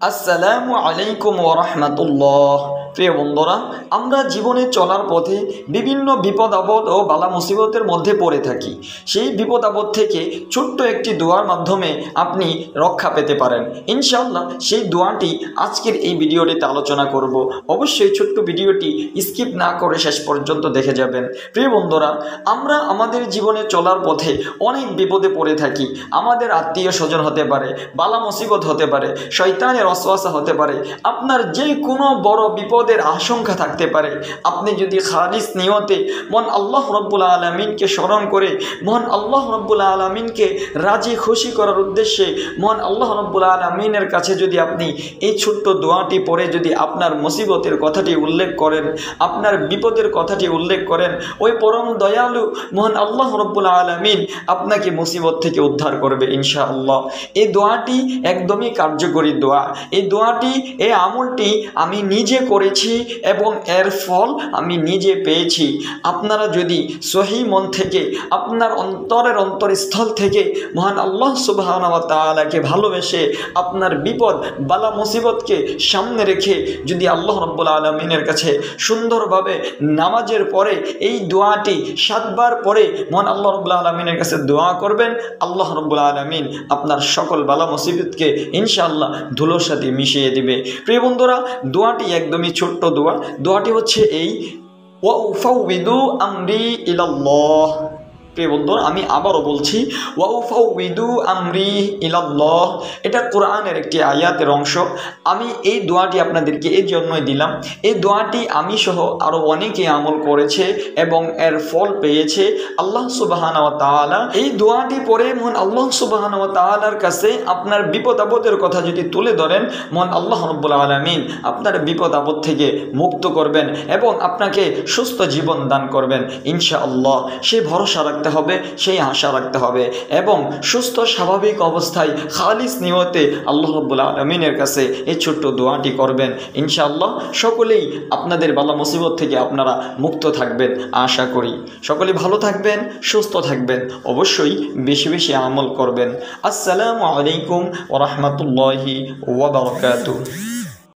আসসালামু আলাইকুম ওয়া রাহমাতুল্লাহ। প্রিয় বন্ধুরা, আমরা জীবনে চলার পথে বিভিন্ন বিপদ আপদ ও বালা মুসিবতের মধ্যে পড়ে থাকি। সেই বিপদ আপদ থেকে ছোট্ট একটি দোয়ার মাধ্যমে আপনি রক্ষা পেতে পারেন ইনশাআল্লাহ। সেই দোয়াটি আজকের এই ভিডিওটিতে আলোচনা করব। অবশ্যই ছোট্ট ভিডিওটি স্কিপ না করে শেষ পর্যন্ত দেখে যাবেন। প্রিয় বন্ধুরা, আমরা আমাদের জীবনে চলার পথে অনেক বিপদে পড়ে থাকি। আমাদের আত্মীয় স্বজন হতে পারে, বালা মুসিবত হতে পারে, শয়তানের ওয়াসওয়াসা হতে পারে, আপনার যে কোনো বড় বিপদের আশঙ্কা থাকতে পারে। আপনি যদি খালিস নিয়তে মহান আল্লাহ রাব্বুল আলামিনকে স্মরণ করে, মহান আল্লাহ রাব্বুল আলামিনকে রাজি খুশি করার উদ্দেশ্যে মহান আল্লাহ রাব্বুল আলামিনের কাছে যদি আপনি এই ছোট্ট দোয়াটি পড়ে যদি আপনার মুসিবতের কথাটি উল্লেখ করেন, আপনার বিপদের কথাটি উল্লেখ করেন, ওই পরম দয়ালু মহান আল্লাহ রাব্বুল আলামিন আপনাকে মুসিবত থেকে উদ্ধার করবে ইনশাআল্লাহ। এই দোয়াটি একদমই কার্যকরী দোয়া। এই দোয়াটি, এই আমলটি আমি নিজে করেছি এবং এর ফল আমি নিজে পেয়েছি। আপনারা যদি সহি মন থেকে, আপনার অন্তরের অন্তরস্থল থেকে মহান আল্লাহ সুবহানাহু ওয়া তাআলাকে ভালোবেসে, আপনার বিপদ বালা মুসিবতকে সামনে রেখে যদি আল্লাহ রাব্বুল আলামিনের কাছে সুন্দরভাবে নামাজের পরে এই দোয়াটি 7 বার পরে মহান আল্লাহ রাব্বুল আলামিনের কাছে দোয়া করবেন, আল্লাহ রাব্বুল আলামিন আপনার সকল বালা মুসিবতকে ইনশাআল্লাহ ধুলোর সাথে মিশিয়ে দিবে। প্রিয় বন্ধুরা, দোয়াটি একদমই ছোট্ট দোয়া। দোয়াটি হচ্ছে এই, ওয়া উফাউযিদু আমরি ইলাল্লাহ। প্রিয় বন্ধুরা, আমি আবারও বলছি, ওয়া উফাউযিদু আমরি ইলাল্লাহ। এটা কোরআনের একটি আয়াতের অংশ। আমি এই দোয়াটি আপনাদেরকে এই জন্যই দিলাম। এই দোয়াটি আমি সহ আরও অনেকে আমল করেছে এবং এর ফল পেয়েছে আল্লাহ সুবহানাহু ওয়া তাআলা। এই দোয়াটি পড়ে মহান আল্লাহ সুবহানাহু ওয়া তাআলার কাছে আপনার বিপদ আপদের কথা যদি তুলে ধরেন, মহান আল্লাহ রাব্বুল আলামিন আপনার বিপদ আপদ থেকে মুক্ত করবেন এবং আপনাকে সুস্থ জীবন দান করবেন ইনশাআল্লাহ। সেই ভরসা রাখতে হবে, সেই আশা রাখতে হবে এবং সুস্থ স্বাভাবিক অবস্থায় খালিস নিয়তে আল্লাহ রাব্বুল আলামিনের কাছে এই ছোট্ট দোয়াটি করবেন ইনশাআল্লাহ। সকলেই আপনাদের বালা মুসিবত থেকে আপনারা মুক্ত থাকবেন আশা করি। সকলেই ভালো থাকবেন, সুস্থ থাকবেন, অবশ্যই বেশি বেশি আমল করবেন। আসসালামু আলাইকুম ওয়া রাহমাতুল্লাহি ওয়া বারাকাতুহু।